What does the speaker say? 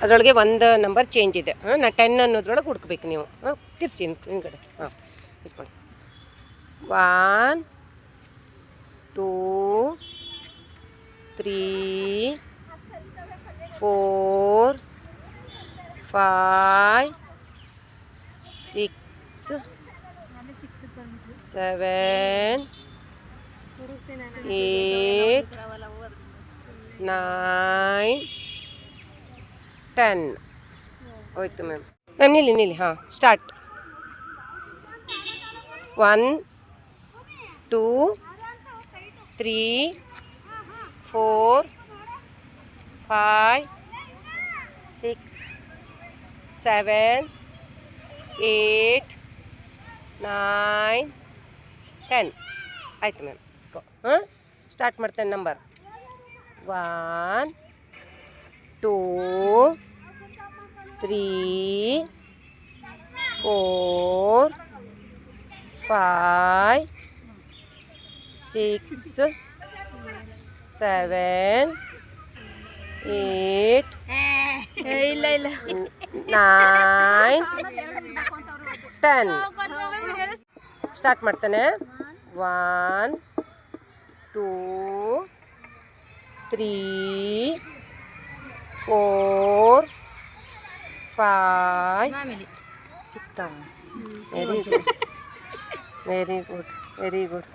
ಅದರೊಳಗೆ ಒಂದು number change ಇದೆ. ನಾ 10 ಅನ್ನೋದ್ರೊಳಗೆ ಹುಡ್ಕ್ಬೇಕು ನೀವು. ತಿರ್ಸಿ ಹಿಂದ್ಗಡೆ. ಇಸ್ಕೊಳ್ಳಿ. 1 2 3 4 5 6 7 8 9 10 ಹೋಯ್ತು ಮ್ಯಾಮ್. ನಿಲ್ಲಿ. ಸ್ಟಾರ್ಟ್. 1 2 3 4 5 6 7 8 9 10 ಆಯಿತು ಮ್ಯಾಮ್. ಸ್ಟಾರ್ಟ್ ಮಾಡ್ತೇನೆ. ನಂಬರ್ 1 2 3 4 5 6 7 8 9 10 ಸ್ಟಾರ್ಟ್ ಮಾಡ್ತಾನೆ. 1 2 3 4 5 ಸಿಕ್ತಾ. Very good.